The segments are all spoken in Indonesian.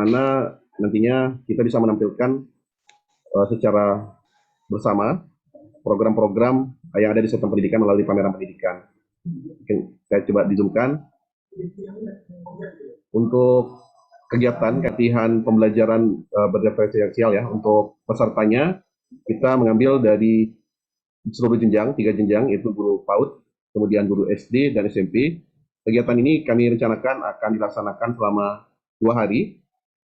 mana nantinya kita bisa menampilkan secara bersama program-program yang ada di sektor pendidikan melalui pameran pendidikan. Mungkin saya coba di-zoomkan. Untuk kegiatan latihan pembelajaran berdiferensial ya, untuk pesertanya kita mengambil dari seluruh jenjang, 3 jenjang, yaitu guru PAUD, kemudian guru SD dan SMP. Kegiatan ini kami rencanakan akan dilaksanakan selama 2 hari,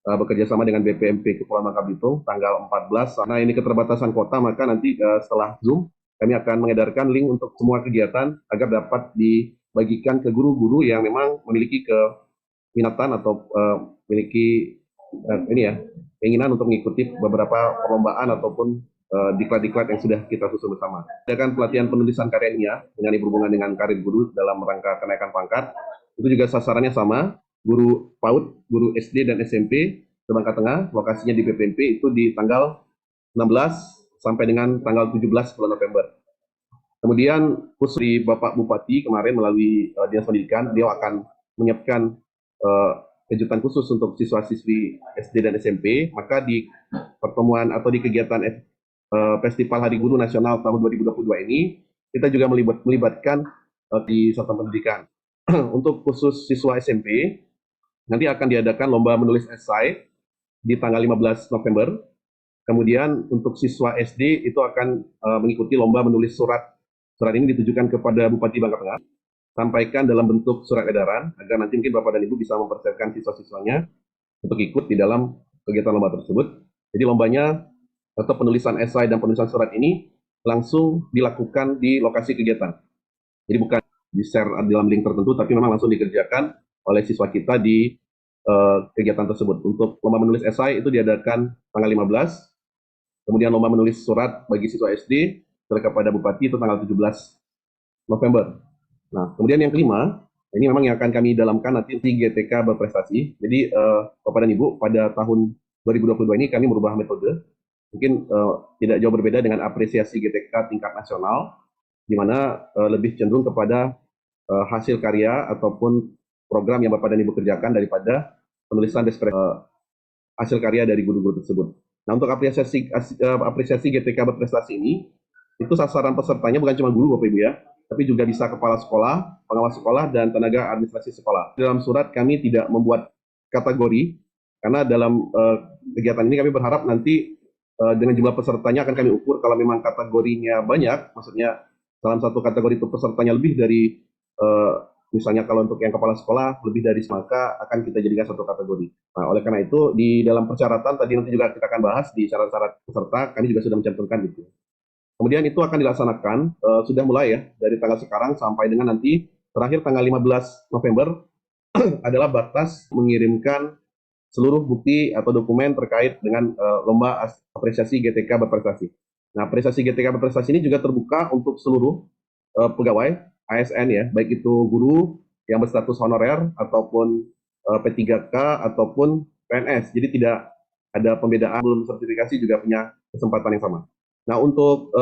bekerja sama dengan BPMP Kepulauan Bangka Belitung tanggal 14. Karena ini keterbatasan kota, maka nanti setelah Zoom kami akan mengedarkan link untuk semua kegiatan agar dapat dibagikan ke guru-guru yang memang memiliki keminatan atau memiliki keinginan untuk mengikuti beberapa perlombaan ataupun diklat-diklat yang sudah kita susun bersama. Adakan pelatihan penulisan karya ilmiah dengan berhubungan dengan karir guru dalam rangka kenaikan pangkat. Itu juga sasarannya sama, guru PAUD, guru SD dan SMP di Bangka Tengah, lokasinya di BPMP itu di tanggal 16 sampai dengan tanggal 17 bulan November. Kemudian khusus di Bapak Bupati kemarin melalui Dinas Pendidikan, beliau akan menyiapkan kejutan khusus untuk siswa-siswi SD dan SMP. Maka di pertemuan atau di kegiatan Festival Hari Guru Nasional tahun 2022 ini, kita juga melibatkan di satuan pendidikan. Untuk khusus siswa SMP, nanti akan diadakan lomba menulis esai di tanggal 15 November. Kemudian untuk siswa SD itu akan mengikuti lomba menulis surat. Surat ini ditujukan kepada Bupati Bangka Tengah, sampaikan dalam bentuk surat edaran, agar nanti mungkin Bapak dan Ibu bisa mempersiapkan siswa-siswanya untuk ikut di dalam kegiatan lomba tersebut. Jadi lombanya atau penulisan esai dan penulisan surat ini langsung dilakukan di lokasi kegiatan. Jadi bukan di-share dalam link tertentu, tapi memang langsung dikerjakan oleh siswa kita di kegiatan tersebut. Untuk lomba menulis esai itu diadakan tanggal 15, kemudian lomba menulis surat bagi siswa SD kepada Bupati itu tanggal 17 November. Nah, kemudian yang kelima, ini memang yang akan kami dalamkan nanti di GTK berprestasi. Jadi Bapak dan Ibu, pada tahun 2022 ini kami merubah metode. Mungkin tidak jauh berbeda dengan apresiasi GTK tingkat nasional, di mana lebih cenderung kepada hasil karya ataupun program yang Bapak dan Ibu kerjakan daripada penulisan hasil karya dari guru-guru tersebut. Nah, untuk apresiasi GTK berprestasi ini, itu sasaran pesertanya bukan cuma guru Bapak Ibu ya, tapi juga bisa kepala sekolah, pengawas sekolah, dan tenaga administrasi sekolah. Dalam surat kami tidak membuat kategori, karena dalam kegiatan ini kami berharap nanti dengan jumlah pesertanya akan kami ukur. Kalau memang kategorinya banyak, maksudnya dalam satu kategori itu pesertanya lebih dari, misalnya kalau untuk yang kepala sekolah lebih dari, maka akan kita jadikan satu kategori. Nah, oleh karena itu di dalam persyaratan tadi nanti juga kita akan bahas di syarat-syarat peserta, kami juga sudah mencantumkan itu. Kemudian itu akan dilaksanakan, sudah mulai ya, dari tanggal sekarang sampai dengan nanti terakhir tanggal 15 November adalah batas mengirimkan seluruh bukti atau dokumen terkait dengan lomba apresiasi GTK berprestasi. Nah, apresiasi GTK berprestasi ini juga terbuka untuk seluruh pegawai ASN ya, baik itu guru yang berstatus honorer ataupun P3K ataupun PNS. Jadi tidak ada pembedaan, belum sertifikasi juga punya kesempatan yang sama. Nah, untuk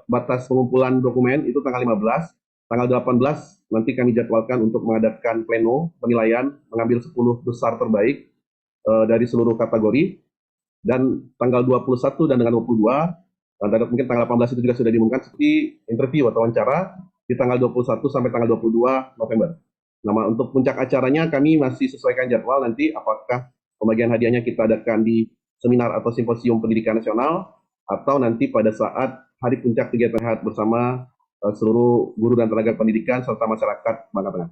batas pengumpulan dokumen itu tanggal 15, tanggal 18 nanti kami jadwalkan untuk mengadakan pleno penilaian, mengambil 10 besar terbaik dari seluruh kategori, dan tanggal 21 dan dengan 22, dan mungkin tanggal 18 itu juga sudah diumumkan seperti interview atau wawancara di tanggal 21 sampai tanggal 22 November. Nah, untuk puncak acaranya kami masih sesuaikan jadwal nanti, apakah pembagian hadiahnya kita adakan di seminar atau simposium pendidikan nasional, atau nanti pada saat hari puncak kegiatan bersama seluruh guru dan tenaga pendidikan serta masyarakat Bangka Tengah.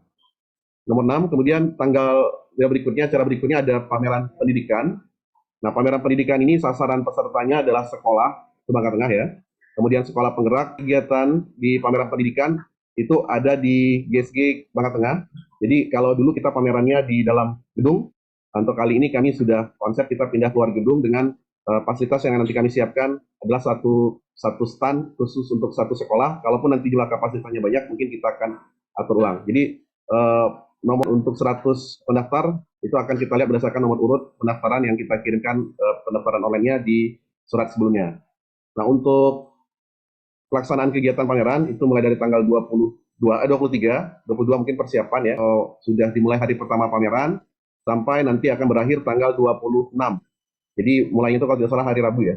Nomor 6, kemudian acara berikutnya ada pameran pendidikan. Nah, pameran pendidikan ini sasaran pesertanya adalah sekolah di Bangka Tengah ya. Kemudian sekolah penggerak. Kegiatan di pameran pendidikan itu ada di GSG Bangka Tengah. Jadi kalau dulu kita pamerannya di dalam gedung, untuk kali ini kami sudah konsep kita pindah keluar gedung dengan fasilitas yang nanti kami siapkan adalah satu stand khusus untuk satu sekolah. Kalaupun nanti jumlah kapasitasnya banyak, mungkin kita akan atur ulang. Jadi nomor untuk 100 pendaftar itu akan kita lihat berdasarkan nomor urut pendaftaran yang kita kirimkan pendaftaran online-nya di surat sebelumnya. Nah, untuk pelaksanaan kegiatan pameran itu mulai dari tanggal 23, 22 mungkin persiapan ya. Sudah dimulai hari pertama pameran. sampai nanti akan berakhir tanggal 26. Jadi mulainya itu kalau tidak salah hari Rabu ya.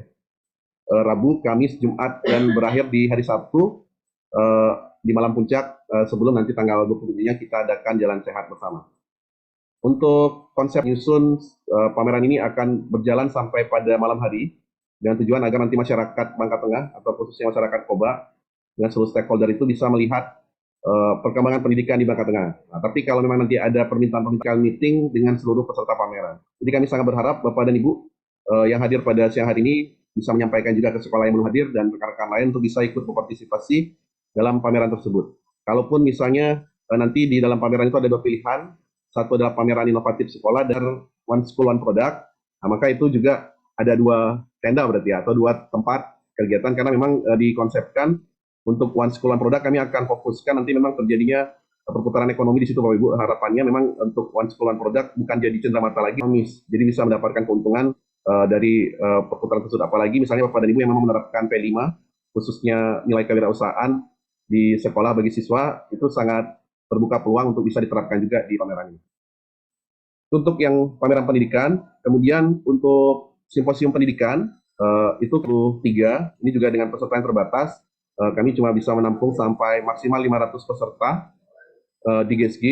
Rabu, Kamis, Jumat, dan berakhir di hari Sabtu eh, di malam puncak sebelum nanti tanggal 27-nya kita adakan jalan sehat bersama. Untuk konsep nyusun pameran ini akan berjalan sampai pada malam hari dengan tujuan agar nanti masyarakat Bangka Tengah atau khususnya masyarakat Koba dengan seluruh stakeholder itu bisa melihat perkembangan pendidikan di Bangka Tengah. Nah, tapi kalau memang nanti ada permintaan pendidikan meeting dengan seluruh peserta pameran. Jadi kami sangat berharap Bapak dan Ibu yang hadir pada siang hari ini bisa menyampaikan juga ke sekolah yang belum hadir dan rekan-rekan lain untuk bisa ikut berpartisipasi dalam pameran tersebut. Kalaupun misalnya nanti di dalam pameran itu ada dua pilihan, satu adalah pameran inovatif sekolah dan One School One Product, nah, maka itu juga ada dua tenda berarti ya, atau dua tempat kegiatan karena memang dikonsepkan untuk One School One Product kami akan fokuskan nanti memang terjadinya perputaran ekonomi di situ Bapak Ibu. Harapannya memang untuk One School One Product bukan jadi cenderamata lagi, jadi bisa mendapatkan keuntungan dari perputaran tersebut. Apalagi misalnya Bapak dan Ibu yang memang menerapkan P5, khususnya nilai kewirausahaan di sekolah bagi siswa, itu sangat terbuka peluang untuk bisa diterapkan juga di pameran ini. Untuk yang pameran pendidikan, kemudian untuk simposium pendidikan, itu 3, ini juga dengan peserta yang terbatas, kami cuma bisa menampung sampai maksimal 500 peserta di GSG.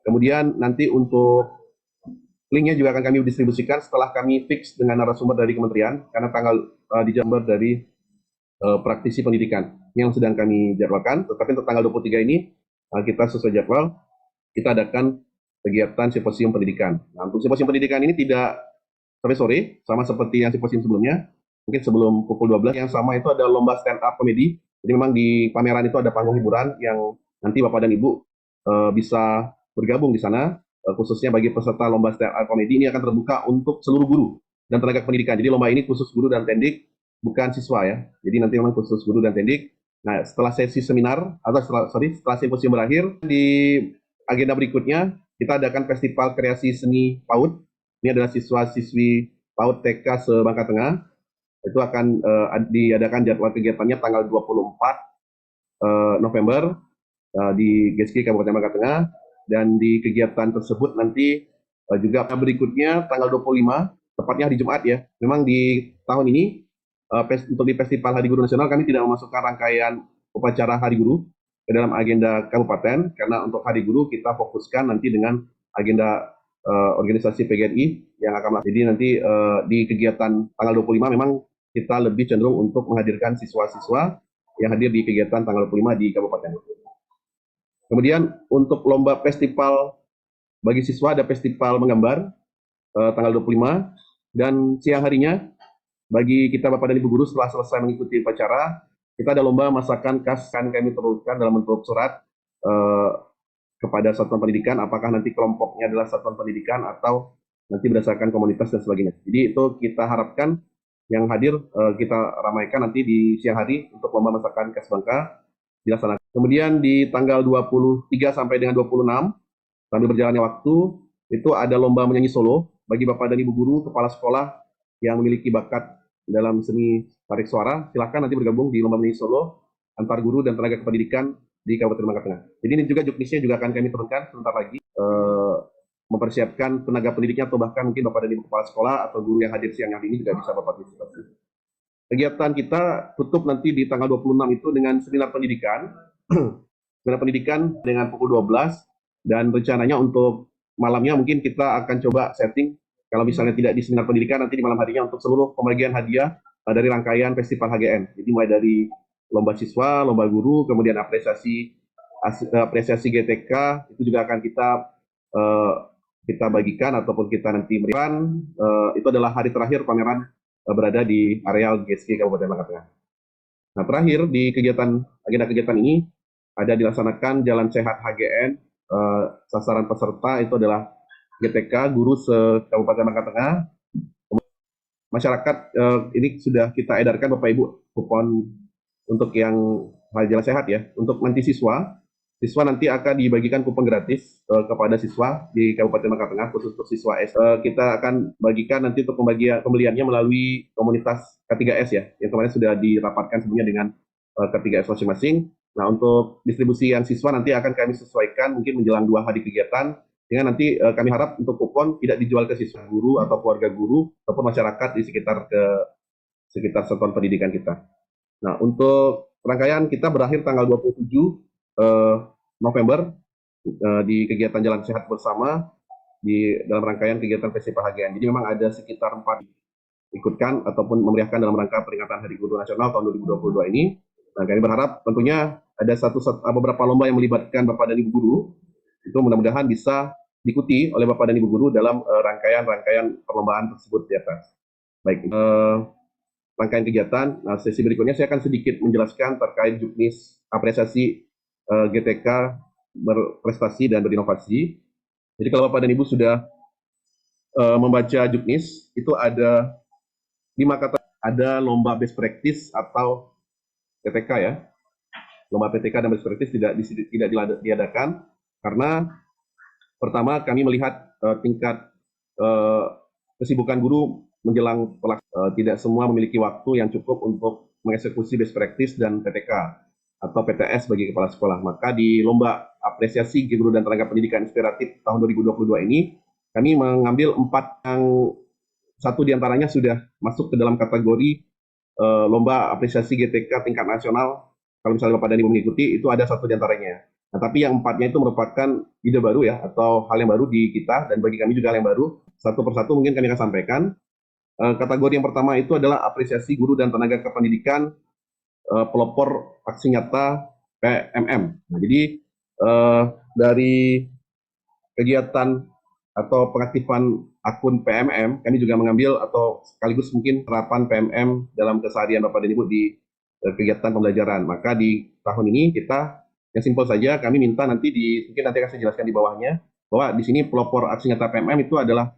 Kemudian nanti untuk linknya juga akan kami distribusikan setelah kami fix dengan narasumber dari kementerian, karena tanggal dijambar dari praktisi pendidikan yang sedang kami jadwalkan. Tetapi untuk tanggal 23 ini kita sesuai jadwal, kita adakan kegiatan simposium pendidikan. Nah, untuk simposium pendidikan ini tidak sampai sore, sama seperti yang simposium sebelumnya. Mungkin sebelum pukul 12, yang sama itu ada lomba stand up komedi. Jadi memang di pameran itu ada panggung hiburan yang nanti Bapak dan Ibu bisa bergabung di sana, khususnya bagi peserta lomba stand up komedi ini akan terbuka untuk seluruh guru dan tenaga pendidikan. Jadi lomba ini khusus guru dan tendik, bukan siswa ya. Jadi nanti memang khusus guru dan tendik. Nah, setelah sesi seminar atau setelah simposium berakhir, di agenda berikutnya kita adakan festival kreasi seni PAUD. Ini adalah siswa-siswi PAUD TK se-Bangka Tengah. Itu akan diadakan jadwal kegiatannya tanggal 24 November di GSG Kabupaten Bangka Tengah, dan di kegiatan tersebut nanti juga berikutnya tanggal 25, tepatnya hari Jumat ya. Memang di tahun ini untuk di Festival Hari Guru Nasional kami tidak memasukkan rangkaian upacara Hari Guru ke dalam agenda kabupaten, karena untuk Hari Guru kita fokuskan nanti dengan agenda organisasi PGRI yang akan. Jadi nanti di kegiatan tanggal 25 memang kita lebih cenderung untuk menghadirkan siswa-siswa yang hadir di kegiatan tanggal 25 di kabupaten. Kemudian untuk lomba festival bagi siswa ada festival menggambar tanggal 25, dan siang harinya bagi kita Bapak dan Ibu guru setelah selesai mengikuti upacara, kita ada lomba masakan khas yang kami turunkan dalam bentuk surat kepada satuan pendidikan, apakah nanti kelompoknya adalah satuan pendidikan atau nanti berdasarkan komunitas dan sebagainya. Jadi itu kita harapkan yang hadir kita ramaikan nanti di siang hari untuk lomba masakan khas Bangka dilaksanakan. Kemudian di tanggal 23 sampai dengan 26 sambil berjalannya waktu itu ada lomba menyanyi solo bagi Bapak dan Ibu guru, kepala sekolah yang memiliki bakat dalam seni tarik suara, silakan nanti bergabung di lomba menyanyi solo antar guru dan tenaga kependidikan di Kabupaten Bangka Tengah. Jadi ini juga juknisnya juga akan kami turunkan sebentar lagi, mempersiapkan tenaga pendidiknya atau bahkan mungkin Bapak dan Ibu kepala sekolah atau guru yang hadir siang hari ini juga bisa berpartisipasi. Kegiatan kita tutup nanti di tanggal 26 itu dengan seminar pendidikan, seminar pendidikan dengan pukul 12, dan rencananya untuk malamnya mungkin kita akan coba setting. Kalau misalnya tidak di seminar pendidikan, nanti di malam harinya untuk seluruh pembagian hadiah dari rangkaian festival HGN. Jadi mulai dari lomba siswa, lomba guru, kemudian apresiasi GTK, itu juga akan kita bagikan ataupun kita nanti berikan. Itu adalah hari terakhir pameran berada di areal GSG Kabupaten Bangka Tengah. Nah, terakhir di agenda kegiatan ini ada dilaksanakan Jalan Sehat HGN. Sasaran peserta itu adalah GTK, guru se-Kabupaten Bangka Tengah. Masyarakat ini sudah kita edarkan Bapak Ibu kupon untuk yang Jalan Sehat ya. Untuk nanti siswa nanti akan dibagikan kupon gratis kepada siswa di Kabupaten Bangka Tengah, khusus untuk siswa S. Kita akan bagikan nanti untuk pembeliannya melalui komunitas K3S ya, yang kemarin sudah dirapatkan sebelumnya dengan K3S masing-masing. Nah, untuk distribusi yang siswa nanti akan kami sesuaikan mungkin menjelang 2 hari kegiatan, sehingga nanti kami harap untuk kupon tidak dijual ke siswa guru atau keluarga guru ataupun masyarakat di sekitar satuan pendidikan kita. Nah, untuk rangkaian kita berakhir tanggal 27 November di kegiatan Jalan Sehat Bersama dalam rangkaian kegiatan Festival HGN. Jadi memang ada sekitar 4 ikutkan ataupun memeriahkan dalam rangka peringatan Hari Guru Nasional tahun 2022 ini. Nah, kami berharap tentunya ada beberapa lomba yang melibatkan Bapak dan Ibu guru, itu mudah-mudahan bisa diikuti oleh Bapak dan Ibu guru dalam rangkaian perlombaan tersebut di atas. Baik, rangkaian kegiatan. Nah, sesi berikutnya saya akan sedikit menjelaskan terkait juknis apresiasi GTK berprestasi dan berinovasi. Jadi kalau Bapak dan Ibu sudah membaca juknis, itu ada 5 kata. Ada lomba best practice atau PTK ya. Lomba PTK dan best practice tidak diadakan karena pertama kami melihat tingkat kesibukan guru menjelang tidak semua memiliki waktu yang cukup untuk mengeksekusi best practice dan PTK atau PTS bagi kepala sekolah. Maka di lomba apresiasi guru dan tenaga pendidikan inspiratif tahun 2022 ini kami mengambil 4 yang satu diantaranya sudah masuk ke dalam kategori lomba apresiasi GTK tingkat nasional. Kalau misalnya Bapak dan Ibu mengikuti, itu ada 1 diantaranya. Nah, tapi yang 4-nya itu merupakan ide baru ya, atau hal yang baru di kita, dan bagi kami juga hal yang baru. Satu persatu mungkin kami akan sampaikan. Kategori yang pertama itu adalah apresiasi guru dan tenaga kependidikan pelopor aksi nyata PMM. Nah, jadi dari kegiatan atau pengaktifan akun PMM, kami juga mengambil atau sekaligus mungkin terapan PMM dalam keseharian Bapak dan Ibu di kegiatan pembelajaran. Maka di tahun ini kita yang simpel saja, kami minta nanti mungkin nanti akan saya jelaskan di bawahnya, bahwa di sini pelopor aksi nyata PMM itu adalah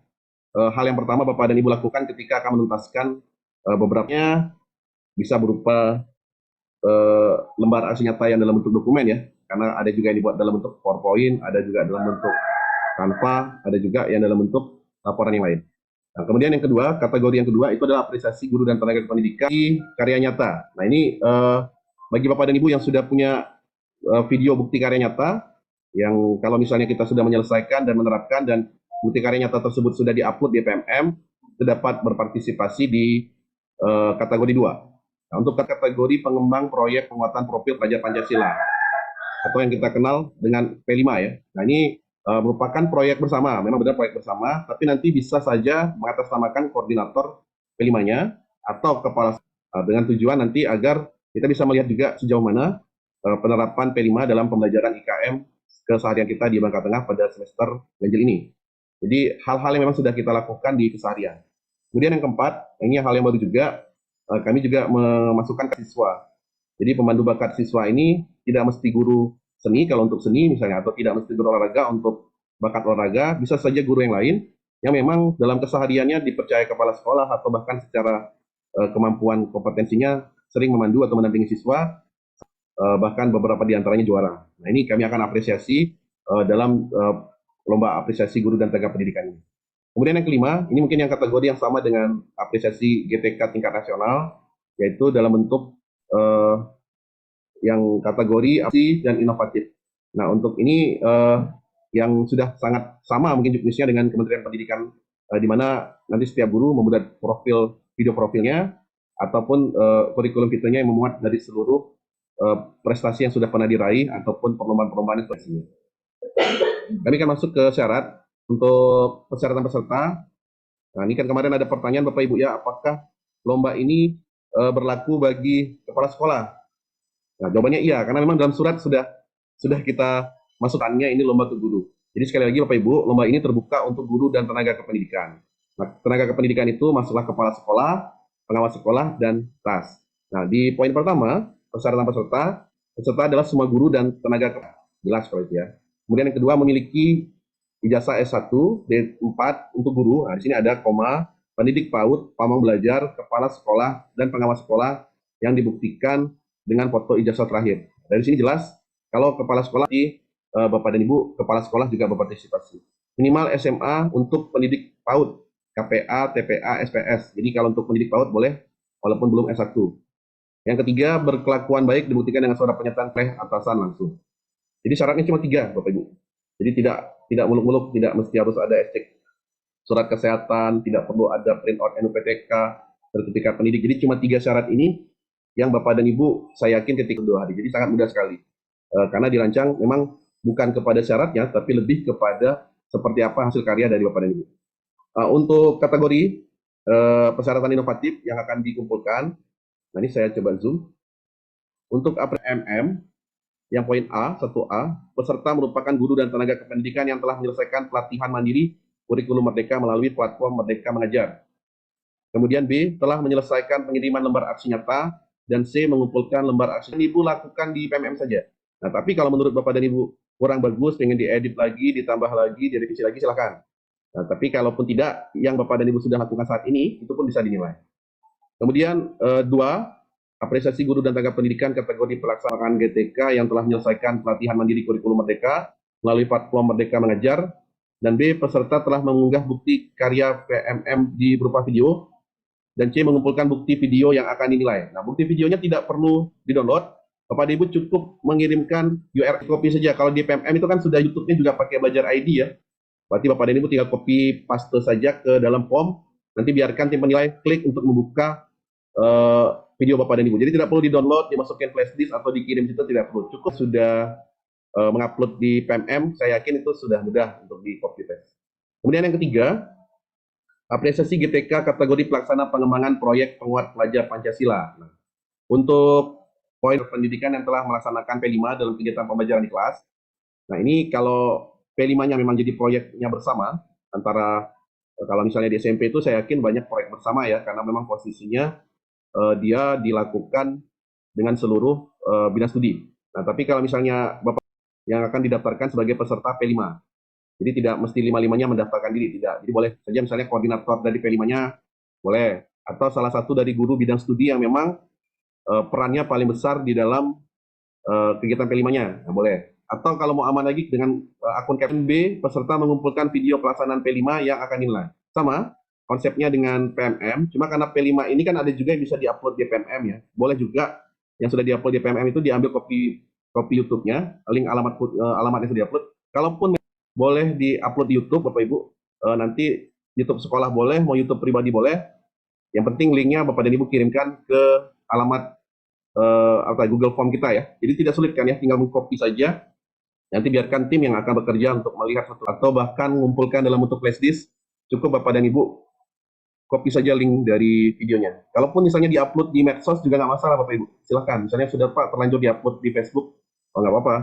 hal yang pertama Bapak dan Ibu lakukan ketika akan menuntaskan beberapa bisa berupa lembar aksi nyata yang dalam bentuk dokumen ya, karena ada juga yang dibuat dalam bentuk PowerPoint, ada juga dalam bentuk Canva, ada juga yang dalam bentuk laporan yang lain. Nah, kemudian yang kedua, kategori yang kedua itu adalah apresiasi guru dan tenaga pendidikan di karya nyata. Nah, ini bagi Bapak dan Ibu yang sudah punya video bukti karya nyata, yang kalau misalnya kita sudah menyelesaikan dan menerapkan dan bukti karya nyata tersebut sudah diupload di PMM, itu dapat berpartisipasi di kategori 2. Nah, untuk kategori pengembang proyek penguatan profil pelajar Pancasila, atau yang kita kenal dengan P5 ya. Nah, ini merupakan proyek bersama, memang benar proyek bersama, tapi nanti bisa saja mengatasnamakan koordinator P5-nya atau kepala dengan tujuan nanti agar kita bisa melihat juga sejauh mana penerapan P5 dalam pembelajaran IKM keseharian kita di Bangka Tengah pada semester ganjil ini. Jadi hal-hal yang memang sudah kita lakukan di keseharian. Kemudian yang keempat, ini hal yang baru juga, kami juga memasukkan siswa. Jadi pemandu bakat siswa ini tidak mesti guru seni kalau untuk seni misalnya, atau tidak mesti guru olahraga untuk bakat olahraga, bisa saja guru yang lain yang memang dalam kesehariannya dipercaya kepala sekolah atau bahkan secara kemampuan kompetensinya sering memandu atau mendampingi siswa, bahkan beberapa diantaranya juara. Nah, ini kami akan apresiasi dalam lomba apresiasi guru dan tenaga pendidikan ini. Kemudian yang kelima, ini mungkin yang kategori yang sama dengan apresiasi GTK tingkat nasional, yaitu dalam bentuk yang kategori aksi dan inovatif. Nah, untuk ini yang sudah sangat sama mungkin juknisnya dengan Kementerian Pendidikan, di mana nanti setiap guru membuat video profilnya ataupun kurikulum fitrnya yang memuat dari seluruh prestasi yang sudah pernah diraih ataupun perlombaan-perlombaan yang sebelumnya. Kami akan masuk ke syarat untuk persyaratan peserta. Nah, ini kan kemarin ada pertanyaan Bapak Ibu ya, apakah lomba ini berlaku bagi kepala sekolah? Nah, jawabannya iya, karena memang dalam surat sudah kita masukkannya ini lomba untuk guru. Jadi sekali lagi Bapak Ibu, lomba ini terbuka untuk guru dan tenaga kependidikan. Nah, tenaga kependidikan itu masuklah kepala sekolah, pengawas sekolah, dan TAS. Nah, di poin pertama, persyaratan peserta adalah semua guru dan tenaga kependidikan. Jelas kalau itu ya. Kemudian yang kedua, memiliki ijazah S1, D4 untuk guru. Nah, di sini ada koma, pendidik PAUD, pamong belajar, kepala sekolah, dan pengawas sekolah yang dibuktikan dengan foto ijazah terakhir. Dari sini jelas, kalau kepala sekolah di Bapak dan Ibu, kepala sekolah juga berpartisipasi. Minimal SMA untuk pendidik PAUD, KPA, TPA, SPS. Jadi kalau untuk pendidik PAUD boleh, walaupun belum S1. Yang ketiga, berkelakuan baik dibuktikan dengan surat pernyataan oleh atasan langsung. Jadi syaratnya cuma 3, Bapak Ibu. Jadi tidak tidak muluk-muluk, tidak mesti harus ada cek surat kesehatan, tidak perlu ada print out NUPTK, sertifikat pendidik. Jadi cuma 3 syarat ini yang Bapak dan Ibu saya yakin ketika 2 hari. Jadi sangat mudah sekali. Karena dirancang memang bukan kepada syaratnya, tapi lebih kepada seperti apa hasil karya dari Bapak dan Ibu. Untuk kategori persyaratan inovatif yang akan dikumpulkan, nah ini saya coba zoom. Untuk MM, yang poin A, 1A, peserta merupakan guru dan tenaga kependidikan yang telah menyelesaikan pelatihan mandiri kurikulum Merdeka melalui platform Merdeka Mengajar. Kemudian B, telah menyelesaikan pengiriman lembar aksi nyata, dan C, mengumpulkan lembar aksi yang Ibu lakukan di PMM saja. Nah, tapi kalau menurut Bapak dan Ibu kurang bagus, pengen diedit lagi, ditambah lagi, direvisi lagi, silakan. Nah, tapi kalaupun tidak, yang Bapak dan Ibu sudah lakukan saat ini, itu pun bisa dinilai. Kemudian 2, apresiasi guru dan tenaga pendidikan kategori pelaksanaan GTK yang telah menyelesaikan pelatihan mandiri kurikulum Merdeka melalui platform Merdeka Mengajar. Dan B, peserta telah mengunggah bukti karya PMM di berupa video. Dan C, mengumpulkan bukti video yang akan dinilai. Nah, bukti videonya tidak perlu di-download. Bapak Ibu cukup mengirimkan URL copy saja. Kalau di PMM itu kan sudah YouTube-nya juga pakai Belajar ID ya. Berarti Bapak dan Ibu tinggal copy paste saja ke dalam form. Nanti biarkan tim penilai klik untuk membuka video Bapak dan Ibu. Jadi tidak perlu di-download, dimasukin flash disk atau dikirim situ, tidak perlu. Cukup sudah mengupload di PMM, saya yakin itu sudah mudah untuk di copy paste. Kemudian yang ketiga, apresiasi GTK kategori pelaksana pengembangan proyek penguat pelajar Pancasila. Nah, untuk poin pendidikan yang telah melaksanakan P5 dalam kegiatan pembelajaran di kelas. Nah, ini kalau P5-nya memang jadi proyeknya bersama, antara kalau misalnya di SMP itu saya yakin banyak proyek bersama ya, karena memang posisinya dia dilakukan dengan seluruh bidang studi. Nah, tapi kalau misalnya Bapak yang akan didaftarkan sebagai peserta P5, jadi tidak mesti 5-5-nya mendaftarkan diri, tidak. Jadi boleh saja misalnya koordinator dari P5-nya, boleh. Atau salah satu dari guru bidang studi yang memang perannya paling besar di dalam kegiatan P5-nya, nah, boleh. Atau kalau mau aman lagi dengan akun Captain B, peserta mengumpulkan video pelaksanaan P5 yang akan dinilai. Sama, konsepnya dengan PMM, cuma karena P5 ini kan ada juga yang bisa diupload di PMM ya. Boleh juga yang sudah diupload di PMM itu diambil copy YouTube-nya, link alamat yang sudah diupload. Kalaupun boleh diupload di YouTube, Bapak Ibu. Nanti YouTube sekolah boleh, mau YouTube pribadi boleh. Yang penting linknya Bapak dan Ibu kirimkan ke alamat Google Form kita ya. Jadi tidak sulit kan ya, tinggal mengcopy saja. Nanti biarkan tim yang akan bekerja untuk melihat atau bahkan mengumpulkan dalam bentuk flash disk. Cukup Bapak dan Ibu copy saja link dari videonya. Kalaupun misalnya diupload di medsos juga nggak masalah Bapak Ibu. Silahkan. Misalnya sudah Pak terlanjur diupload di Facebook, oh nggak apa-apa.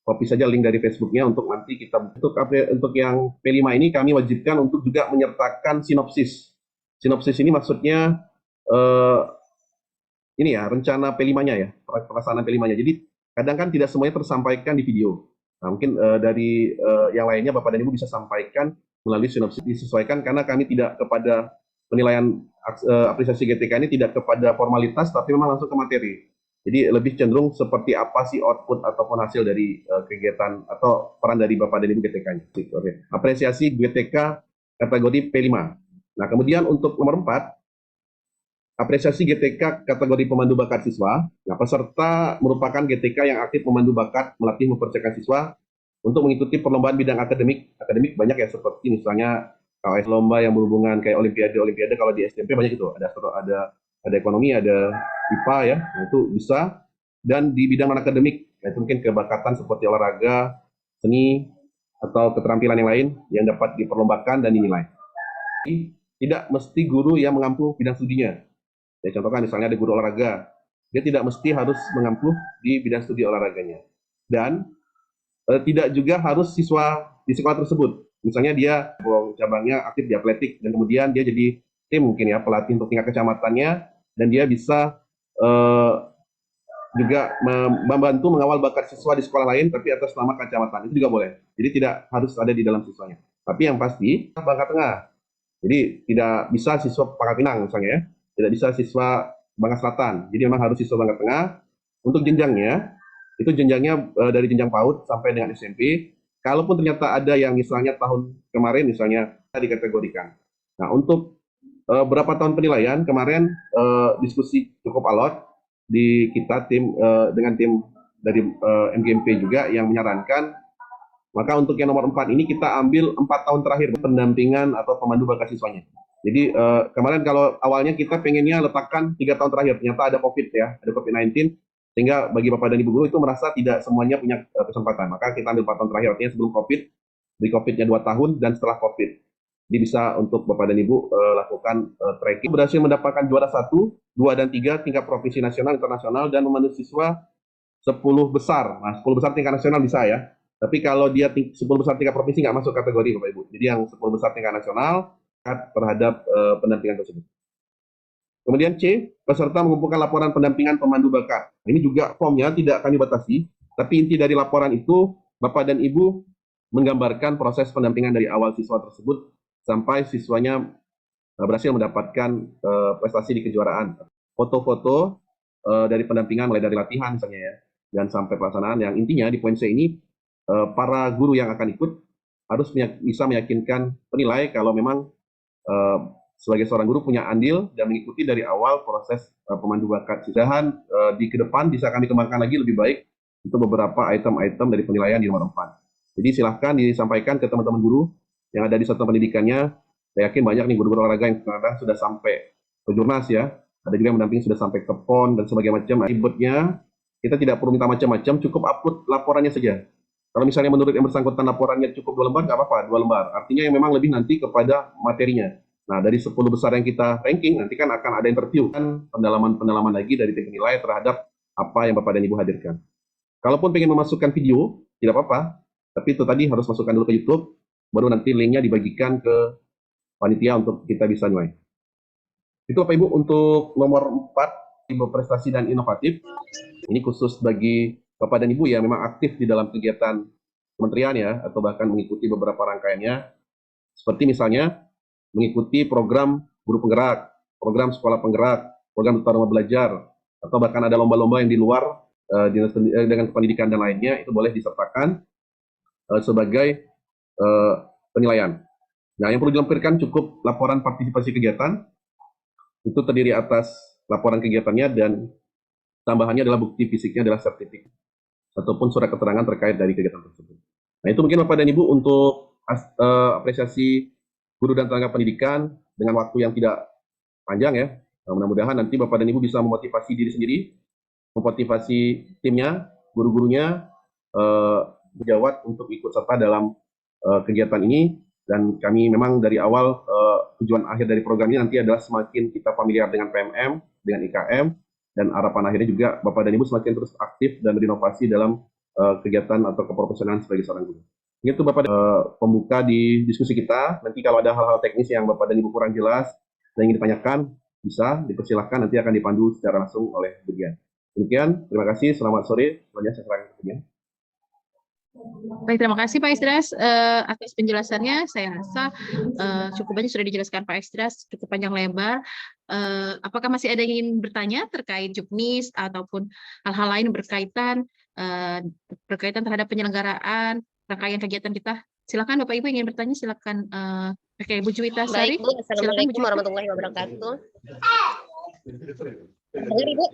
Copy saja link dari Facebooknya untuk nanti kita untuk yang P5 ini kami wajibkan untuk juga menyertakan sinopsis. Sinopsis ini maksudnya ini ya rencana P5-nya ya, pelaksanaan P5-nya. Jadi kadang kan tidak semuanya tersampaikan di video. Nah, mungkin dari yang lainnya Bapak dan Ibu bisa sampaikan melalui sinopsis, disesuaikan karena kami tidak kepada penilaian apresiasi GTK ini tidak kepada formalitas tapi memang langsung ke materi. Jadi lebih cenderung seperti apa sih output ataupun hasil dari kegiatan atau peran dari Bapak dan Ibu GTK-nya. Apresiasi GTK kategori P5. Nah, kemudian untuk nomor 4, apresiasi GTK kategori pemandu bakat siswa. Nah, peserta merupakan GTK yang aktif memandu bakat, melatih mempersiapkan siswa untuk mengikuti perlombaan bidang akademik. Akademik banyak ya, seperti misalnya KS lomba yang berhubungan kayak olimpiade kalau di SMP banyak itu. Ada ekonomi, ada IPA ya. Nah, itu bisa. Dan di bidang akademik, itu mungkin kebakatan seperti olahraga, seni, atau keterampilan yang lain yang dapat diperlombakan dan dinilai. Tidak mesti guru yang mengampu bidang studinya. Ya, contohkan misalnya ada guru olahraga, dia tidak mesti harus mengampu di bidang studi olahraganya. Dan tidak juga harus siswa di sekolah tersebut. Misalnya dia cabangnya aktif di atletik dan kemudian dia jadi tim mungkin ya pelatih untuk tingkat kecamatannya dan dia bisa juga membantu mengawal bakat siswa di sekolah lain tapi atas nama kecamatan, itu juga boleh. Jadi tidak harus ada di dalam siswanya. Tapi yang pasti Bangka Tengah. Jadi tidak bisa siswa Pangkal Pinang misalnya ya. Tidak bisa siswa Bangka Selatan. Jadi memang harus siswa Bangka Tengah. Untuk jenjangnya, itu jenjangnya dari jenjang PAUD sampai dengan SMP. Kalaupun ternyata ada yang misalnya tahun kemarin misalnya dikategorikan. Nah, untuk berapa tahun penilaian kemarin diskusi cukup alot di kita tim dengan tim dari MGMP juga yang menyarankan Maka untuk yang nomor 4 ini kita ambil 4 tahun terakhir pendampingan atau pemandu bakat siswanya. Jadi kemarin kalau awalnya kita pengennya letakkan 3 tahun terakhir, ternyata ada COVID ya, ada COVID-19, sehingga bagi Bapak dan Ibu guru itu merasa tidak semuanya punya kesempatan. Maka kita ambil 4 tahun terakhir, artinya sebelum COVID, di COVID-nya 2 tahun, dan setelah COVID. Jadi bisa untuk Bapak dan Ibu lakukan tracking. Berhasil mendapatkan juara 1, 2, dan 3 tingkat provinsi nasional, internasional, dan memandu siswa 10 besar. Nah, 10 besar tingkat nasional bisa ya. Tapi kalau dia 10 besar tingkat provinsi nggak masuk kategori Bapak Ibu. Jadi yang 10 besar tingkat nasional terhadap pendampingan tersebut. Kemudian C, peserta mengumpulkan laporan pendampingan pemandu bakat. Ini juga formnya tidak kami batasi, tapi inti dari laporan itu Bapak dan Ibu menggambarkan proses pendampingan dari awal siswa tersebut sampai siswanya berhasil mendapatkan prestasi di kejuaraan. Foto-foto dari pendampingan mulai dari latihan misalnya ya, dan sampai pelaksanaan, yang intinya di poin C ini para guru yang akan ikut harus bisa meyakinkan penilai kalau memang sebagai seorang guru punya andil dan mengikuti dari awal proses pemandu bakat. Mudah-mudahan di ke depan bisa kami kembangkan lagi lebih baik untuk beberapa item-item dari penilaian di nomor 4. Jadi silahkan disampaikan ke teman-teman guru yang ada di satuan pendidikannya. Saya yakin banyak nih guru-guru olahraga yang ternyata sudah sampai ke jurnas ya. Ada juga yang mendampingi sudah sampai ke PON dan sebagainya macam. Ribetnya kita tidak perlu minta macam-macam, cukup upload laporannya saja. Kalau misalnya menurut yang bersangkutan laporannya cukup 2 lembar, nggak apa-apa, 2 lembar. Artinya yang memang lebih nanti kepada materinya. Nah, dari 10 besar yang kita ranking, nanti kan akan ada interview, kan pendalaman-pendalaman lagi dari tim penilai terhadap apa yang Bapak dan Ibu hadirkan. Kalaupun pengen memasukkan video, tidak apa-apa, tapi itu tadi harus masukkan dulu ke YouTube, baru nanti linknya dibagikan ke panitia untuk kita bisa nilai. Itu Bapak Ibu untuk nomor 4, Ibu prestasi dan inovatif. Ini khusus bagi Bapak dan Ibu yang memang aktif di dalam kegiatan kementerian ya, atau bahkan mengikuti beberapa rangkaiannya, seperti misalnya mengikuti program guru penggerak, program sekolah penggerak, program duta rumah belajar, atau bahkan ada lomba-lomba yang di luar dengan pendidikan dan lainnya, itu boleh disertakan sebagai penilaian. Nah, yang perlu dilampirkan cukup laporan partisipasi kegiatan, itu terdiri atas laporan kegiatannya dan tambahannya adalah bukti fisiknya adalah sertifikat ataupun surat keterangan terkait dari kegiatan tersebut. Nah, itu mungkin Bapak dan Ibu untuk apresiasi guru dan tenaga pendidikan dengan waktu yang tidak panjang ya. Nah, mudah-mudahan nanti Bapak dan Ibu bisa memotivasi diri sendiri, memotivasi timnya, guru-gurunya, sejawat untuk ikut serta dalam kegiatan ini. Dan kami memang dari awal tujuan akhir dari program ini nanti adalah semakin kita familiar dengan PMM, dengan IKM, dan harapan akhirnya juga Bapak dan Ibu semakin terus aktif dan berinovasi dalam kegiatan atau keprofesionalan sebagai seorang guru. Itu Bapak pembuka di diskusi kita. Nanti kalau ada hal-hal teknis yang Bapak dan Ibu kurang jelas dan ingin ditanyakan, bisa dipersilahkan, nanti akan dipandu secara langsung oleh bagian. Demikian, terima kasih, selamat sore. Selanjutnya saya serahkan ke bagian. Baik, terima kasih Pak Esdras atas penjelasannya. Saya rasa cukup banyak sudah dijelaskan Pak Esdras, cukup panjang lebar. Apakah masih ada yang ingin bertanya terkait juknis ataupun hal-hal lain berkaitan terhadap penyelenggaraan rangkaian kegiatan kita? Silakan Bapak Ibu ingin bertanya, silakan Ibu Juwita Sari. Baik Bu, Assalamualaikum warahmatullahi wabarakatuh. Dengar Ibu?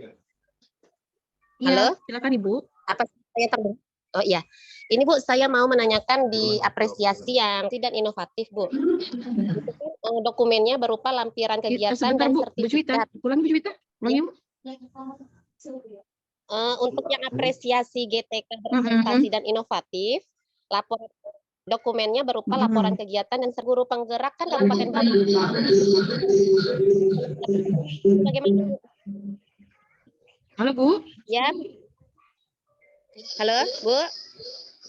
Halo? Ya, silakan Ibu. Apa saya terdengar? Oh iya, ini Bu, saya mau menanyakan di apresiasi yang dan inovatif Bu. Itu kan dokumennya berupa lampiran kegiatan Sebentar, dan Bu. sertifikat. Ulang Bu Juwita, ulangi Bu. Untuk yang apresiasi GTK berprestasi dan inovatif, laporan dokumennya berupa laporan kegiatan dan guru penggerak kan Kabupaten Bandung. Bagaimana Bu? Halo Bu. Ya. Halo Bu.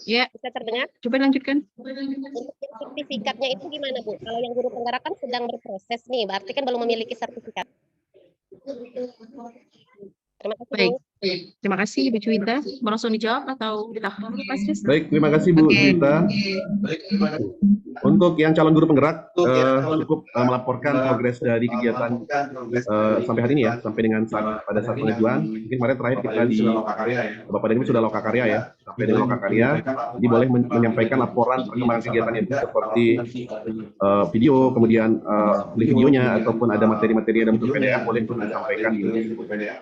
Ya. Bisa terdengar? Coba lanjutkan. Untuk yang sertifikatnya itu gimana Bu? Kalau yang guru penggerak kan sedang berproses nih, berarti kan belum memiliki sertifikat. Terima kasih Baik. Bu. Terima kasih Ibu Juwita. Mau langsung dijawab atau ditahan dulu Pak Esdras? Baik, terima kasih Bu Juwita. Untuk yang calon guru penggerak, cukup melaporkan progres dari kegiatan sampai hari ini ya, sampai dengan pada saat pengajuan. Mungkin kemarin terakhir kita di Bapak dan Ibu sudah lokakarya ya, sampai dengan lokakarya, jadi boleh menyampaikan laporan perkembangan kegiatannya seperti video, kemudian beli videonya ataupun ada materi-materi dalam bentuk PDF boleh disampaikan di ini.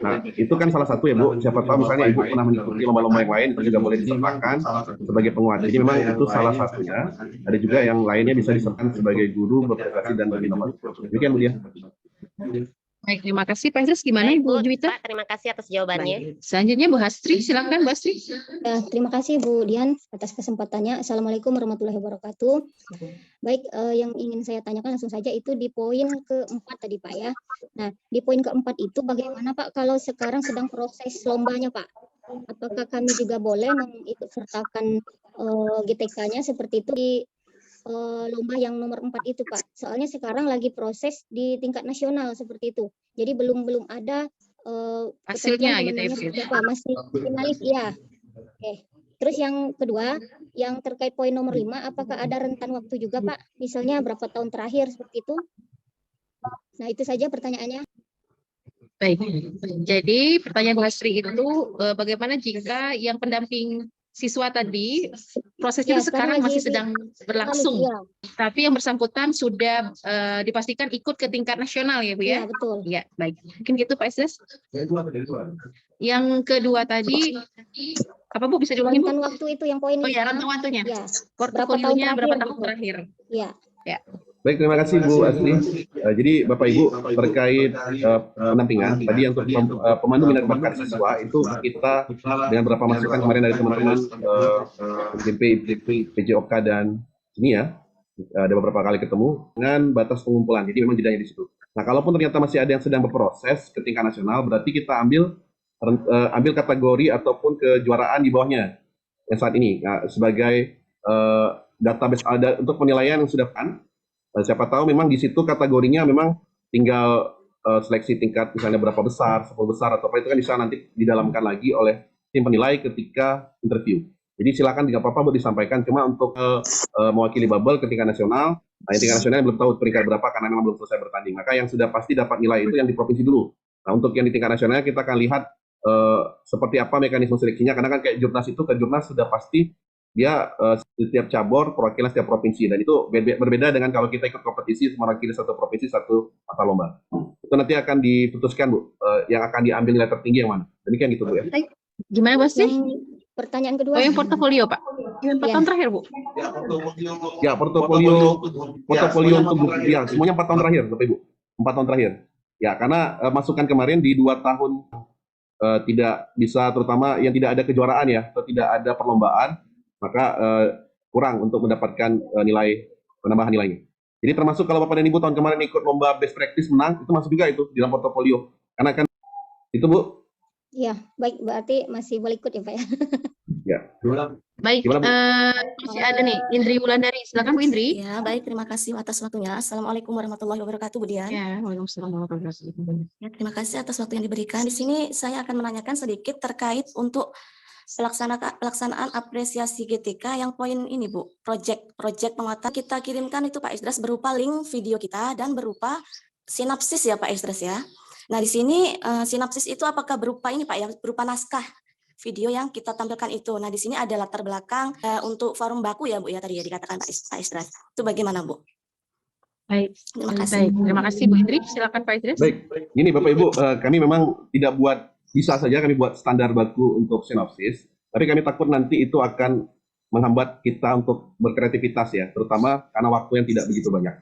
Nah, itu kan salah satu ya Bu. Siapa tahu misalnya Ibu pernah mengikuti lomba-lomba yang lain, itu juga boleh disertakan sebagai penguat. Jadi memang itu salah satunya. Ada juga yang lainnya bisa disertakan sebagai guru berprestasi dan berinovasi. Demikian Bu Dia. Baik, terima kasih Pak Idris. Gimana Baik, Ibu Bu, Juwita? Pak, terima kasih atas jawabannya. Selanjutnya Bu Hastri, silakan Bu Hastri. Terima kasih Bu Dian atas kesempatannya. Assalamualaikum warahmatullahi wabarakatuh. Baik, yang ingin saya tanyakan langsung saja itu di poin keempat tadi Pak ya. Nah, di poin keempat itu bagaimana Pak kalau sekarang sedang proses lombanya Pak? Apakah kami juga boleh mengikut sertakan GTK-nya seperti itu di lomba yang nomor 4 itu Pak? Soalnya sekarang lagi proses di tingkat nasional seperti itu. Jadi belum ada Hasilnya gitu ya, Bu. seperti apa, masih finalis ya. Oke. Terus yang kedua, yang terkait poin nomor 5, apakah ada rentan waktu juga Pak? Misalnya berapa tahun terakhir seperti itu? Nah, itu saja pertanyaannya. Baik, jadi pertanyaan Bu Hastri itu bagaimana jika yang pendamping siswa tadi prosesnya Ya, itu sekarang sekarang masih lagi sedang berlangsung, Ya, tapi yang bersangkutan sudah dipastikan ikut ke tingkat nasional ya Bu ya ya? betul. Ya, baik. Mungkin gitu Pak Isdes. Yang kedua tadi, apa Bu bisa diulangi Bu? Rentan waktu itu yang poin Oh ya, 5. rentang waktunya. Ya, Portofolionya berapa tahun gitu. terakhir? Ya. Baik, terima kasih Bu Asri. Jadi Bapak Ibu terkait pendampingan, tadi yang untuk pemandu minat bakat siswa itu kita dengan beberapa masukan kemarin dari teman-teman SMP, PJOK dan ini ya, ada beberapa kali ketemu dengan batas pengumpulan. Jadi memang jedanya di situ. Nah, kalaupun ternyata masih ada yang sedang berproses ke tingkat nasional, berarti kita ambil kategori ataupun kejuaraan di bawahnya yang saat ini sebagai database untuk penilaian yang sudah kan. Siapa tahu memang di situ kategorinya memang tinggal seleksi tingkat misalnya berapa besar, 10 besar atau apa itu kan bisa nanti didalamkan lagi oleh tim penilai ketika interview. Jadi silakan tidak apa-apa buat disampaikan, cuma untuk mewakili bubble ke tingkat nasional, nah yang tingkat nasional belum tahu peringkat berapa karena memang belum selesai bertanding. Maka yang sudah pasti dapat nilai itu yang di provinsi dulu. Nah untuk yang di tingkat nasional kita akan lihat seperti apa mekanisme seleksinya, karena kan kayak jurnas itu ke jurnas sudah pasti dia setiap cabur perwakilan setiap provinsi, dan itu berbeda dengan kalau kita ikut kompetisi mewakili satu provinsi satu mata lomba. Itu nanti akan diputuskan Bu, yang akan diambil nilai tertinggi yang mana. Demikian gitu Bu ya. Gimana Bu Hastri? Pertanyaan kedua. Oh yang portofolio Pak? Yang 4 tahun terakhir Bu? Ya portofolio untuk ya semuanya 4 tahun terakhir Bapak Ibu, 4 tahun terakhir. Ya karena masukan kemarin di 2 tahun tidak bisa, terutama yang tidak ada kejuaraan ya atau tidak ada perlombaan, maka kurang untuk mendapatkan penambahan nilainya. Jadi termasuk kalau Bapak dan Ibu tahun kemarin ikut lomba best practice menang, itu masuk juga itu di dalam portofolio. Karena kan itu Bu. Ya, baik, berarti masih boleh ikut ya Pak ya. Ya. Baik, masih ada nih Indri Wulandari. Silakan Bu Indri. Ya, baik, terima kasih atas waktunya. Assalamualaikum warahmatullahi wabarakatuh, Bu Dian. Ya, waalaikumsalam warahmatullahi wabarakatuh. Ya, terima kasih atas waktu yang diberikan. Di sini saya akan menanyakan sedikit terkait untuk pelaksanaan apresiasi GTK yang poin ini Bu, project penguatan kita kirimkan itu Pak Isdras berupa link video kita dan berupa sinopsis ya Pak Isdras ya. Nah di sini sinopsis itu apakah berupa ini Pak ya, berupa naskah video yang kita tampilkan itu. Nah di sini ada latar belakang untuk forum baku ya Bu ya tadi ya dikatakan Pak Isdras. Itu bagaimana Bu? Baik, terima kasih. Terima kasih Bu Indri. Silakan Pak Idris. Baik, ini Bapak Ibu, kami memang tidak buat, bisa saja kami buat standar baku untuk sinopsis, tapi kami takut nanti itu akan menghambat kita untuk berkreativitas ya, terutama karena waktu yang tidak begitu banyak.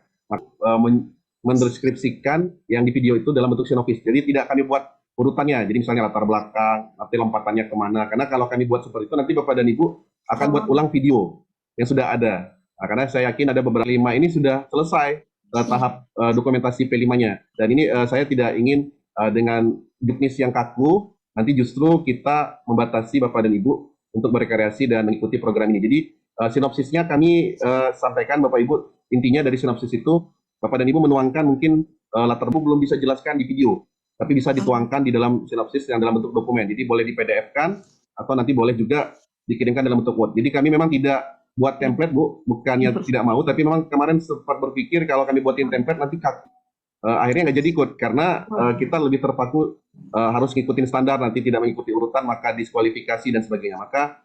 Mendeskripsikan yang di video itu dalam bentuk sinopsis, jadi tidak kami buat urutannya, jadi misalnya latar belakang, nanti lompatannya kemana, karena kalau kami buat seperti itu, nanti Bapak dan Ibu akan buat ulang video yang sudah ada. Nah, karena saya yakin ada beberapa 5 ini sudah selesai tahap dokumentasi P5-nya, dan ini saya tidak ingin dengan juknis yang kaku, nanti justru kita membatasi Bapak dan Ibu untuk berkreasi dan mengikuti program ini. Jadi sinopsisnya kami sampaikan Bapak Ibu, intinya dari sinopsis itu Bapak dan Ibu menuangkan mungkin latar belakang belum bisa jelaskan di video, tapi bisa dituangkan di dalam sinopsis yang dalam bentuk dokumen. Jadi boleh di PDF-kan atau nanti boleh juga dikirimkan dalam bentuk Word. Jadi kami memang tidak buat template Bu, bukannya tidak mau, tapi memang kemarin sempat berpikir kalau kami buatin template nanti akhirnya nggak jadi ikut karena kita lebih terpaku harus ngikutin standar, nanti tidak mengikuti urutan maka diskualifikasi dan sebagainya. Maka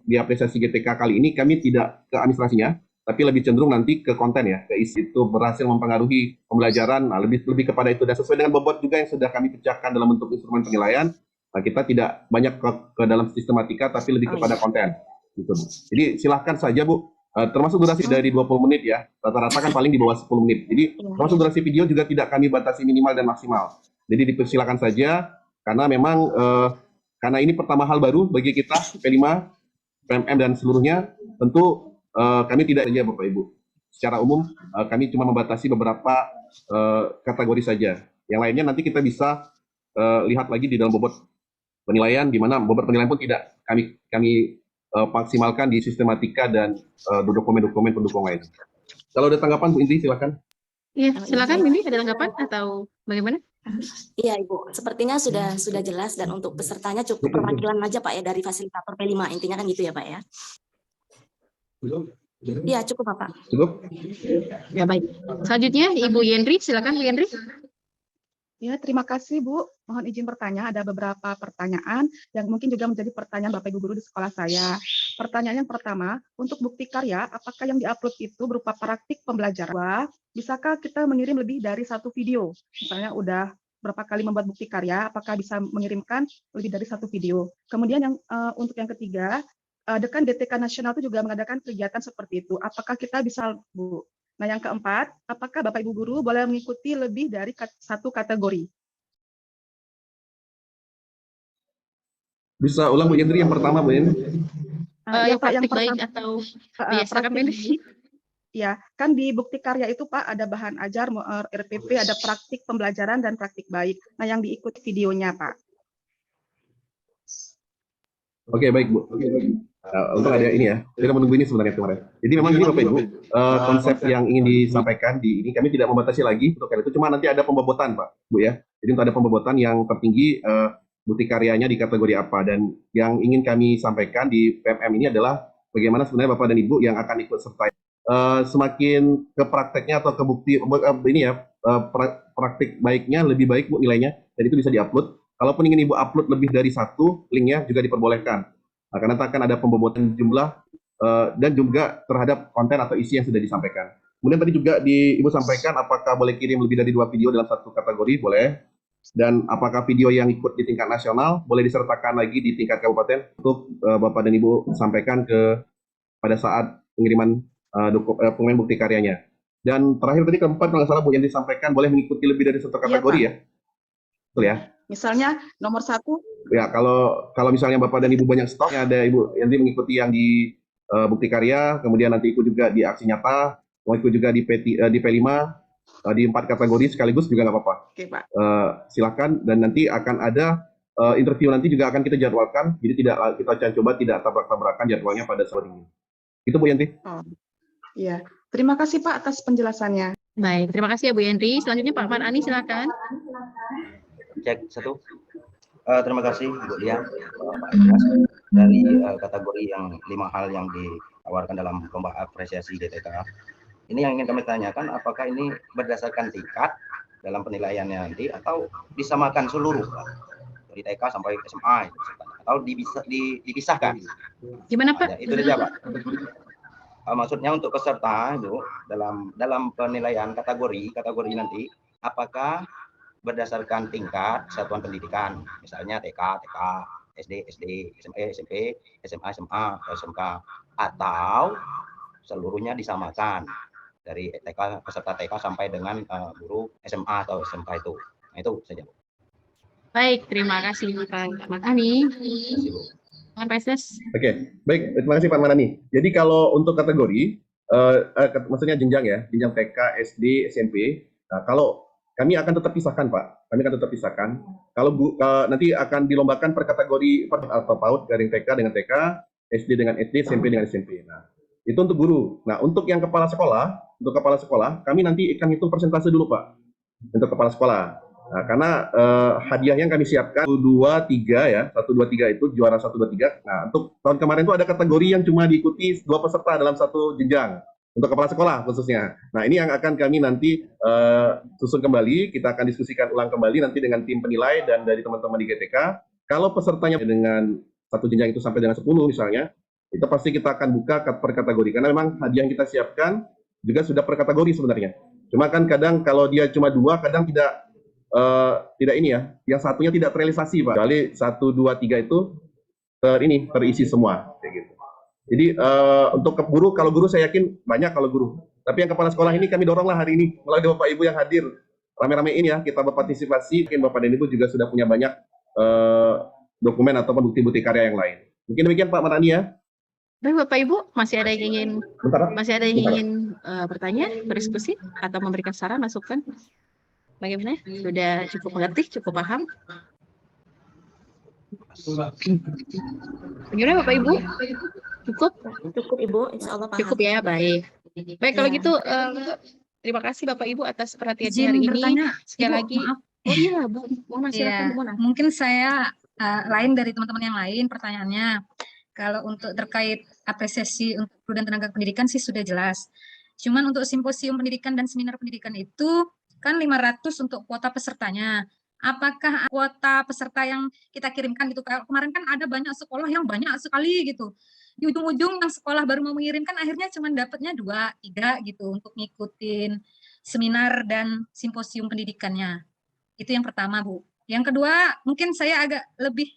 di apresiasi GTK kali ini kami tidak ke administrasinya, tapi lebih cenderung nanti ke konten ya, ke isi itu berhasil mempengaruhi pembelajaran, nah, lebih kepada itu dan sesuai dengan bobot juga yang sudah kami pecahkan dalam bentuk instrumen penilaian. Nah, kita tidak banyak ke dalam sistematika, tapi lebih kepada konten. Gitu. Jadi silahkan saja Bu, termasuk durasi dari 20 menit ya, rata-rata kan paling di bawah 10 menit. Jadi termasuk durasi video juga tidak kami batasi minimal dan maksimal. Jadi dipersilakan saja, karena memang karena ini pertama hal baru bagi kita, P5, PMM dan seluruhnya, tentu kami tidak saja Bapak Ibu. Secara umum kami cuma membatasi beberapa kategori saja. Yang lainnya nanti kita bisa lihat lagi di dalam bobot penilaian, di mana bobot penilaian pun tidak kami maksimalkan di sistematika dan dokumen-dokumen pendukung lain. Kalau ada tanggapan Bu Indri, silakan. Iya, silakan Indri, ada tanggapan atau bagaimana? Iya Ibu, sepertinya sudah jelas dan untuk pesertanya cukup perwakilan aja Pak ya dari fasilitator P5, intinya kan gitu ya Pak ya. Iya cukup Bapak. Cukup? Ya baik. Selanjutnya Ibu Yendri, silakan Bu Yendri. Ya, terima kasih Bu. Mohon izin bertanya, ada beberapa pertanyaan yang mungkin juga menjadi pertanyaan Bapak Ibu guru di sekolah saya. Pertanyaan yang pertama, untuk bukti karya, apakah yang diupload itu berupa praktik pembelajaran? Bisakah kita mengirim lebih dari satu video? Misalnya udah berapa kali membuat bukti karya, apakah bisa mengirimkan lebih dari satu video? Kemudian yang untuk yang ketiga, Dekan DTK Nasional itu juga mengadakan kegiatan seperti itu. Apakah kita bisa, Bu? Nah, yang keempat, apakah Bapak Ibu guru boleh mengikuti lebih dari satu kategori? Bisa ulang Bu Yendri yang pertama Bu Yendri? Yang praktik baik atau ya, silakan Bu Yendri. Ya, kan di bukti karya itu Pak ada bahan ajar, RPP, ada praktik pembelajaran dan praktik baik. Nah, yang diikuti videonya Pak. Oke, baik Bu. Untuk ada ini ya, kita menunggu ini sebenarnya kemarin. Jadi memang ini Bapak Ibu, konsep yang ingin disampaikan di ini kami tidak membatasi lagi untuk itu, cuma nanti ada pembobotan Pak Bu ya. Jadi untuk ada pembobotan yang tertinggi bukti karyanya di kategori apa, dan yang ingin kami sampaikan di PMM ini adalah bagaimana sebenarnya Bapak dan Ibu yang akan ikut serta semakin ke prakteknya atau ke bukti ini ya, praktik baiknya lebih baik Bu nilainya, dan itu bisa diupload. Kalaupun ingin Ibu upload lebih dari satu, linknya juga diperbolehkan. Nah, karena akan ada pembobotan jumlah dan juga terhadap konten atau isi yang sudah disampaikan. Kemudian tadi juga Ibu sampaikan apakah boleh kirim lebih dari 2 video dalam satu kategori, boleh. Dan apakah video yang ikut di tingkat nasional boleh disertakan lagi di tingkat kabupaten untuk Bapak dan Ibu sampaikan pada saat pengiriman dokumen bukti karyanya. Dan terakhir tadi keempat kalau nggak salah Bu yang disampaikan boleh mengikuti lebih dari satu kategori ya, betul ya? Misalnya nomor 1. Ya, kalau misalnya Bapak dan Ibu banyak stok, ada Ibu nanti mengikuti yang di bukti karya, kemudian nanti ikut juga di aksi nyata, mau ikut juga di P5, di 4 kategori sekaligus juga nggak apa-apa. Oke, Pak. Silakan, dan nanti akan ada interview nanti juga akan kita jadwalkan, jadi kita coba tidak tabrak-tabrakan jadwalnya pada saat ini. Itu Bu Yanti. Oh, iya. Terima kasih Pak atas penjelasannya. Baik, terima kasih ya Bu Yendri. Selanjutnya Pak Marani, silakan. Cek 1. Terima kasih Bu Lia, Pak Ikhlas, dari kategori yang 5 hal yang ditawarkan dalam lomba apresiasi DTK. Ini yang ingin kami tanyakan, apakah ini berdasarkan tingkat dalam penilaiannya nanti atau disamakan seluruh dari TK sampai SMA atau dipisahkan? Gimana Pak? Ya, itu saja Pak. Maksudnya untuk peserta itu dalam penilaian kategori nanti, apakah berdasarkan tingkat satuan pendidikan, misalnya TK, SD, SMP, SMA, atau SMK, atau seluruhnya disamakan dari TK, peserta TK sampai dengan guru SMA atau SMK itu. Nah, itu saja. Baik, terima kasih Pak Marani. Pak Esdras. Oke, baik, terima kasih Pak Marani. Jadi kalau untuk kategori, maksudnya jenjang ya, jenjang TK, SD, SMP, nah, kalau kami akan tetap pisahkan Pak, Kalau nanti akan dilombakan per kategori atau PAUD garing TK dengan TK, SD dengan SD, SMP dengan SMP. Nah, itu untuk guru. Nah, untuk yang kepala sekolah, kami nanti akan hitung persentase dulu Pak, untuk kepala sekolah. Nah, karena hadiah yang kami siapkan 1, 2, 3 ya, 1, 2, 3 itu juara 1, 2, 3. Nah, untuk tahun kemarin itu ada kategori yang cuma diikuti 2 peserta dalam satu jenjang. Untuk kepala sekolah khususnya. Nah, ini yang akan kami nanti susun kembali, kita akan diskusikan ulang kembali nanti dengan tim penilai dan dari teman-teman di GTK. Kalau pesertanya dengan satu jenjang itu sampai dengan 10 misalnya, itu pasti kita akan buka per kategori. Karena memang hadiah yang kita siapkan juga sudah per kategori sebenarnya. Cuma kan kadang kalau dia cuma 2, kadang tidak ini ya, yang satunya tidak terrealisasi Pak. Kali 1, 2, 3 itu terisi semua kayak gitu. Jadi untuk guru, kalau guru saya yakin banyak kalau guru. Tapi yang kepala sekolah ini kami doronglah hari ini melalui Bapak Ibu yang hadir. Rame-ramein ya, kita berpartisipasi. Mungkin Bapak dan Ibu juga sudah punya banyak dokumen ataupun bukti-bukti karya yang lain. Mungkin demikian Pak Matani ya. Baik Bapak Ibu, masih ada yang ingin bertanya, berdiskusi atau memberikan saran, masukan? Bagaimana? Sudah cukup mengerti, cukup paham? Bagaimana Bapak Ibu? Cukup? Cukup Ibu, insya Allah paham. Cukup ya, baik. Baik, kalau gitu terima kasih Bapak Ibu atas perhatiannya Izin hari ini. bertanya, Sekali Ibu, lagi. maaf. Oh iya, Bu Mona, silakan Ya, Bu Mona. mungkin saya lain dari teman-teman yang lain pertanyaannya. Kalau untuk terkait apresiasi untuk guru dan tenaga pendidikan sih sudah jelas. Cuman untuk simposium pendidikan dan seminar pendidikan itu kan 500 untuk kuota pesertanya. Apakah kuota peserta yang kita kirimkan gitu? Kemarin kan ada banyak sekolah yang banyak sekali gitu. Di ujung-ujung yang sekolah baru mau mengirimkan akhirnya cuma dapatnya 2, 3 gitu untuk ngikutin seminar dan simposium pendidikannya. Itu yang pertama, Bu. Yang kedua, mungkin saya agak lebih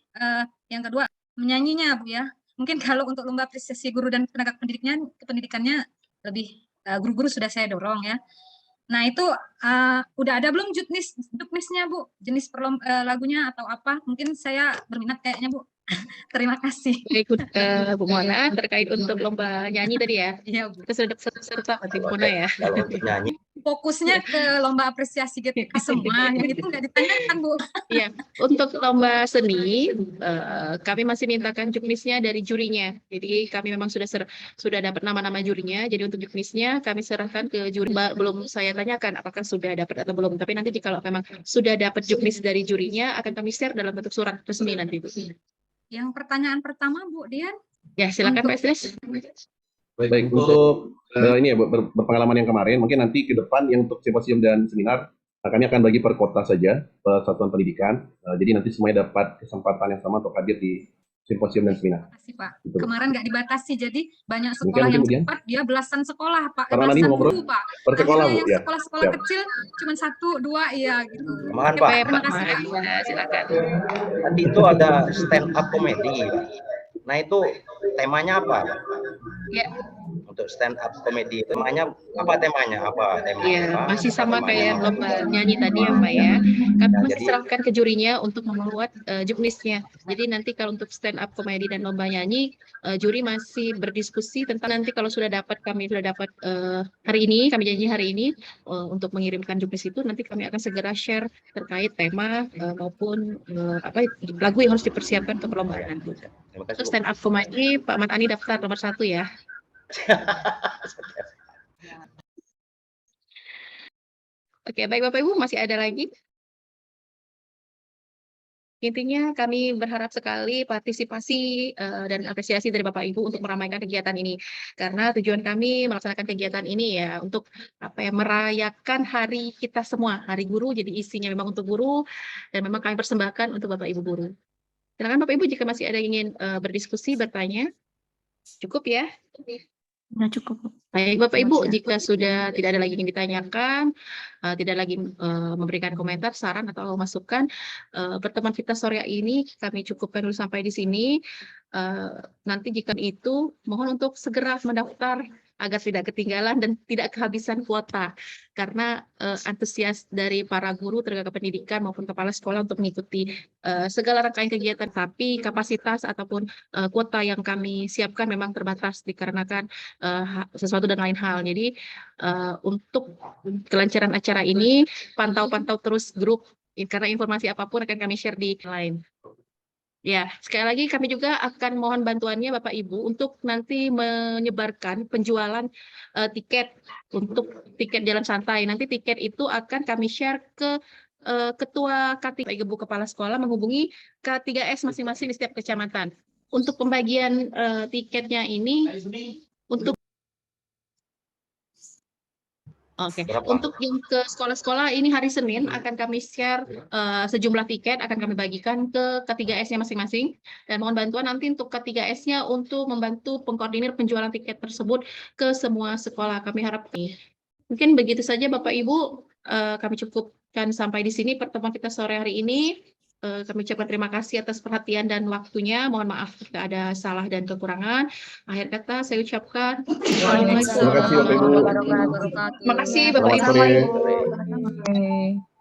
yang kedua menyanyinya, Bu ya. Mungkin kalau untuk lomba apresiasi guru dan tenaga pendidikannya lebih guru-guru sudah saya dorong ya. Nah, itu udah ada belum juknisnya, Bu? Jenis lagunya atau apa? Mungkin saya berminat kayaknya, Bu. Terima kasih. Baik, Bu Mona, terkait untuk lomba nyanyi tadi ya. Iya, Bu. Kita sudah peserta berarti Bu Mona ya. Kalau untuk nyanyi, Fokusnya ke lomba apresiasi GTK semua, yang itu nggak ditanyakan, Bu. Iya, untuk lomba seni kami masih mintakan juknisnya dari jurinya. Jadi kami memang sudah dapat nama-nama jurinya. Jadi untuk juknisnya kami serahkan ke juri. Belum saya tanyakan apakah sudah dapat atau belum. Tapi nanti kalau memang sudah dapat juknis dari jurinya akan kami share dalam bentuk surat resmi nanti, Bu. Yang pertanyaan pertama, Bu Dian. Ya, silakan Pak Esdras. Baik, untuk ini ya berpengalaman yang kemarin, mungkin nanti ke depan yang untuk simposium dan seminar kami akan bagi per kota saja, per satuan pendidikan. Jadi nanti semuanya dapat kesempatan yang sama untuk hadir di simposium dan seminar. Terima kasih, Pak. Gitu. Kemarin nggak dibatasi, jadi banyak sekolah yang kemudian. cepat, dia belasan sekolah, Pak. Karena nanti Belasan ngobrol guru, Pak. per sekolah, Akhirnya Bu, yang ya. sekolah-sekolah kecil cuma 1, 2, iya gitu. Mohon, Oke, Pak. terima kasih, Pak. Silakan. tadi itu ada stand up comedy, Pak. Nah, itu temanya apa, Pak? Ya. Untuk stand up comedy, temanya apa? Iya, masih sama kayak lomba nyanyi tadi ya Pak ya. Kami masih serahkan ke jurinya untuk membuat juknisnya. Jadi nanti kalau untuk stand up comedy dan lomba nyanyi, juri masih berdiskusi tentang nanti kalau kami sudah dapat hari ini, kami janji hari ini untuk mengirimkan juknis itu, nanti kami akan segera share terkait tema maupun lagu yang harus dipersiapkan untuk perlombaan nanti. Untuk stand up comedy, Pak Matani daftar nomor 1 ya. Oke, baik Bapak Ibu, masih ada lagi? Intinya kami berharap sekali partisipasi dan apresiasi dari Bapak Ibu untuk meramaikan kegiatan ini. Karena tujuan kami melaksanakan kegiatan ini ya untuk merayakan hari kita semua, Hari Guru. Jadi isinya memang untuk guru dan memang kami persembahkan untuk Bapak Ibu guru. Silakan Bapak Ibu jika masih ada yang ingin berdiskusi, bertanya. Cukup ya? Ya, cukup. Baik Bapak Ibu, jika sudah tidak ada lagi yang ditanyakan, tidak lagi memberikan komentar, saran atau masukan, pertemuan kita sore ini kami cukupkan dulu sampai di sini. Nanti jika itu mohon untuk segera mendaftar agar tidak ketinggalan dan tidak kehabisan kuota, karena antusias dari para guru, tenaga pendidikan maupun kepala sekolah untuk mengikuti segala rangkaian kegiatan, tapi kapasitas ataupun kuota yang kami siapkan memang terbatas dikarenakan sesuatu dan lain hal. Jadi untuk kelancaran acara ini pantau terus grup, karena informasi apapun akan kami share di lain. Ya, sekali lagi kami juga akan mohon bantuannya Bapak Ibu untuk nanti menyebarkan penjualan tiket untuk tiket jalan santai. Nanti tiket itu akan kami share ke Ketua K3 Ibu Kepala Sekolah menghubungi K3S masing-masing di setiap kecamatan. Untuk pembagian tiketnya ini untuk Oke, Berapa? untuk yang ke sekolah-sekolah ini hari Senin akan kami share sejumlah tiket akan kami bagikan ke K3S-nya masing-masing, dan mohon bantuan nanti untuk K3S-nya untuk membantu pengkoordinir penjualan tiket tersebut ke semua sekolah. Kami harap mungkin begitu saja Bapak Ibu, kami cukupkan sampai di sini pertemuan kita sore hari ini. Kami ucapkan terima kasih atas perhatian dan waktunya. Mohon maaf jika ada salah dan kekurangan. Akhir kata saya ucapkan Terima kasih Bapak Ibu. Terima kasih Selamat Bapak Ibu. sore. Oke.